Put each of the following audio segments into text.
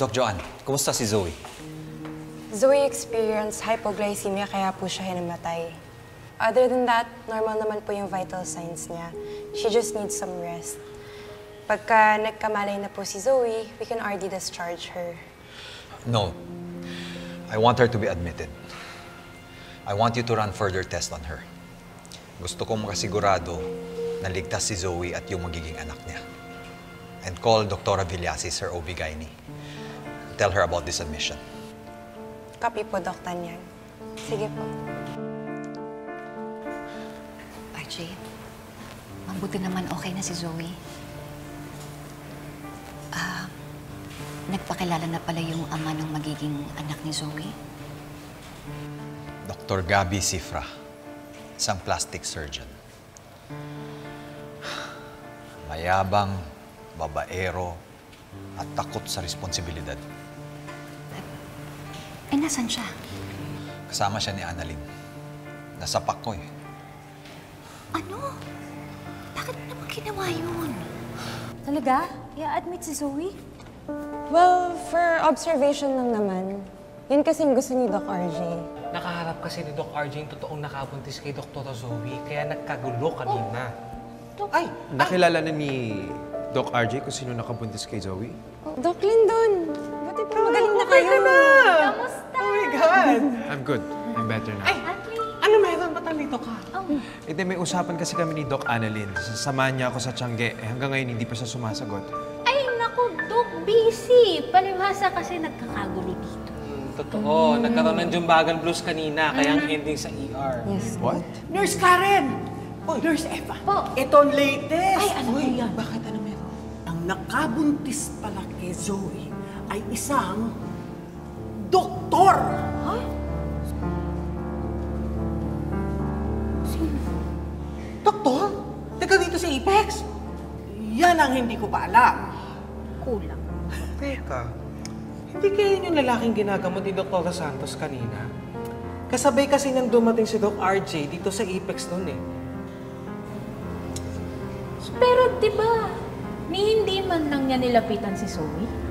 Doc Joanne, kumusta si Zoe? Zoe experienced hypoglycemia kaya po siya hinamatay. Other than that, normal naman po yung vital signs niya. She just needs some rest. Pagka nagkamalay na po si Zoe, we can already discharge her. No. I want her to be admitted. I want you to run further tests on her. Gusto kong makasigurado na ligtas si Zoe at yung magiging anak niya. And call Dr. Villasis, her OB-GYN. Tell her about this admission. Copy po, Doc Tanyag. Sige po. RJ, mabuti naman okay na si Zoe. Nagpakilala na pala yung ama ng magiging anak ni Zoe. Dr. Gabby Cifra, isang plastic surgeon. Mayabang, babaero, at takot sa responsibilidad. Nasan siya? Kasama siya ni Annalyn. Nasapak ko eh. Ano? Bakit naman ginawa yun? Talaga? I-admit si Zoe? Well, for observation lang naman. Yun kasing gusto ni Doc RJ. Nakaharap kasi ni Doc RJ yung totoong nakabuntis kay Dr. Zoe, kaya nagkagulo kanina. Ay! Nakilala na ni Doc RJ kung sino nakabuntis kay Zoe? Doc Lindon, buti pa magaling na kayo. Kamusta? Oh my God! I'm good. I'm better now. Ay! Ano meron? Ba't nandito ka? Hindi, may usapan kasi kami ni Doc Annalyn. Sasamahan niya ako sa Tiangge. Hanggang ngayon, hindi pa siya sumasagot. Ay, naku, Doc, busy. Palibhasa kasi nagkakagulo dito. Totoo. Nagkaroon ng Jumbagan Blues kanina, kaya ang ending sa ER. Yes. What? Nurse Karen! Nurse Eva! Po. Ito ang latest! Ay, ano po yan? Bakit? Ano meron? Ang nakabuntis pala kay Zoe ay isang doktor! Ha? Doktor? Taga dito sa Apex? Yan ang hindi ko pa alam. Kulang. Teka, hindi kaya yun yung lalaking ginagamot ni Dr. Santos kanina? Kasabay kasi nang dumating si Doc RJ dito sa Apex noon eh. Pero di ba, hindi man lang niya nilapitan si Zoe?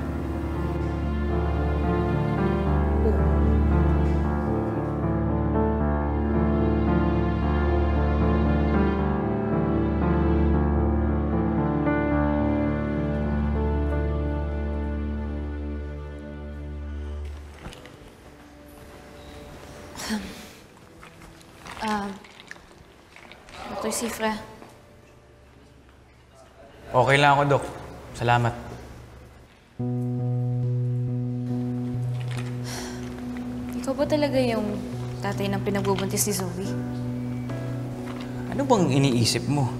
Dr. Cifra. Okay lang ako, Dok. Salamat. Ikaw ba talaga yung tatay ng pinagbubuntis ni Zoe? Ano bang iniisip mo?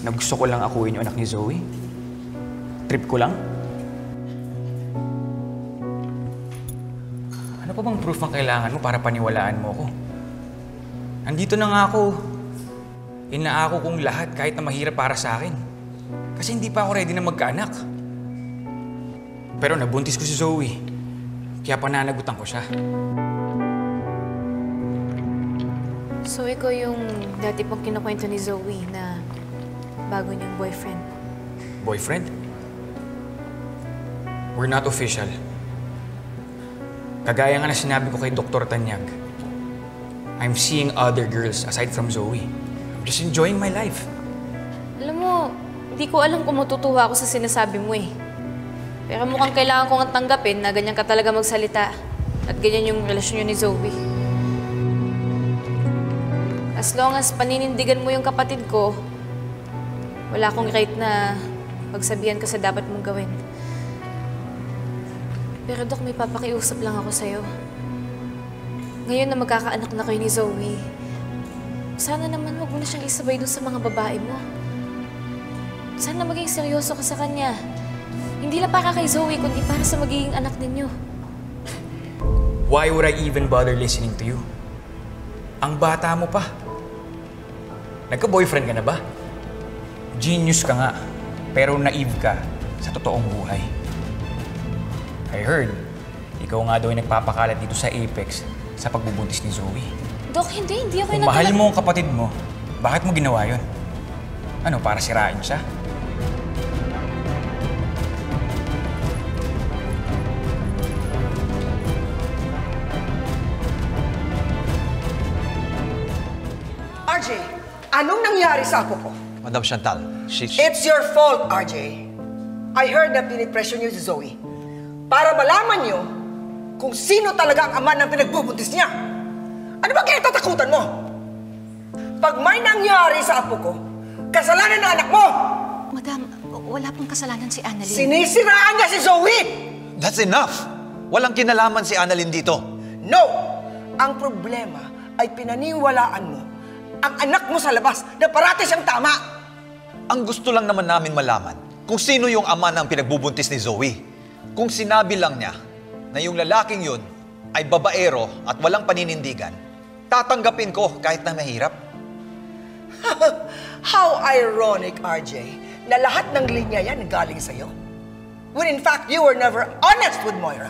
Na gusto ko lang akuin yung anak ni Zoe? Trip ko lang? Ano pa bang proof ang kailangan mo para paniwalaan mo ako? Nandito na nga ako. Inaako kong lahat kahit na mahirap para sa akin. Kasi hindi pa ako ready na magkaanak. Pero nabuntis ko si Zoe. Kaya pananagutan ko siya. So, ikaw yung dati pang kinukwento ni Zoe na bago niyang boyfriend. Boyfriend? We're not official. Kagaya nga na sinabi ko kay Dr. Tanyag, I'm seeing other girls aside from Zoe. I'm just enjoying my life. Alam mo, hindi ko alam kung matutuwa ako sa sinasabi mo eh. Pero mukhang kailangan kong tanggapin na ganyan ka talaga magsalita. At ganyan yung relasyon niyo ni Zoe. As long as paninindigan mo yung kapatid ko, wala akong right na pagsabihan ka sa dapat mong gawin. Pero Dok, may papakiusap lang ako sa'yo. Ngayon na magkakaanak na kayo ni Zoe, sana naman wag mo na siyang isabay dun sa mga babae mo. Sana maging seryoso ka sa kanya. Hindi lang para kay Zoe, kundi para sa magiging anak ninyo. Why would I even bother listening to you? Ang bata mo pa. Nagka-boyfriend ka na ba? Genius ka nga, pero naive ka sa totoong buhay. I heard, ikaw nga daw yung nagpapakalat dito sa Apex sa pagbubuntis ni Zoe. Dok, hindi ako Kung mahal mo ang kapatid mo, bakit mo ginawa yun? Ano, para sirain siya? RJ, anong nangyari sa apo ko? Madam Chantal, It's your fault, RJ. I heard na pinipressure niyo si Zoe para malaman niyo kung sino talaga ang ama ng pinagbubuntis niya. Ano ba kinatatakutan mo? Pag may nangyari sa apo ko, kasalanan ng anak mo! Madam, wala pong kasalanan si Annalyn. Sinisiraan niya si Zoe! That's enough! Walang kinalaman si Annalyn dito. No! Ang problema ay pinaniwalaan mo ang anak mo sa labas na parati siyang tama. Ang gusto lang naman namin malaman kung sino yung ama ng pinagbubuntis ni Zoe. Kung sinabi lang niya na yung lalaking yun ay babaero at walang paninindigan, tatanggapin ko kahit na mahirap. How ironic, RJ, na lahat ng linya yan galing sa'yo. When in fact, you were never honest with Moira.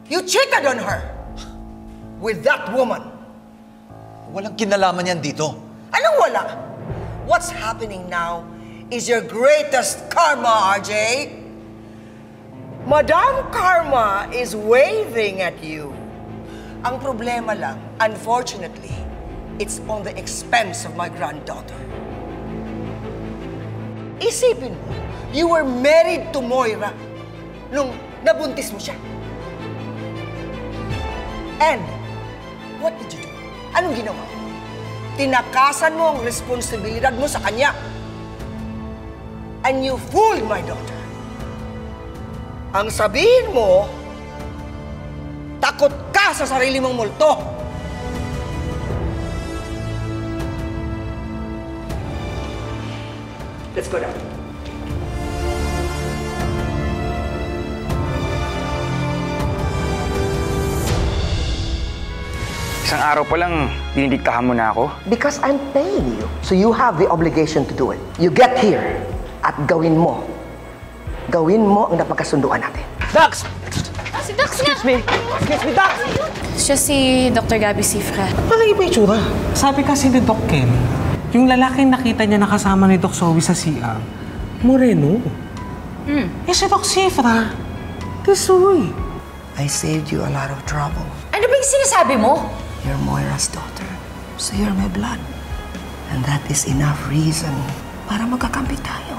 You cheated on her with that woman. Walang kinalaman yan dito. Anong wala? What's happening now is your greatest karma, RJ. Madam Karma is waving at you. Ang problema lang, unfortunately, it's on the expense of my granddaughter. Isipin mo, you were married to Moira nung nabuntis mo siya. And, what did you do? Anong ginawa mo? Tinakasan mo ang responsibilidad mo sa kanya. And you fooled my daughter. Ang sabihin mo, takot ka sa sarili mong multo. Let's go down. Isang araw pa lang, dinidiktahan mo na ako. Because I'm paying you, so you have the obligation to do it. You get here at gawin mo. Gawin mo ang napagkasunduan natin. Dax! Si Dax nga! Excuse me, Dax! Siya si Dr. Gabby Cifra. Ano yung itsura? Sabi kasi ni Doc Ken, yung lalaking nakita niya nakasama ni Doc Zoe sa CR, moreno. Eh si Doc Cifra, Zoe. I saved you a lot of trouble. Ano ba yung sinasabi mo? You're Moira's daughter, so you're my blood. And that is enough reason para magkakampi tayo.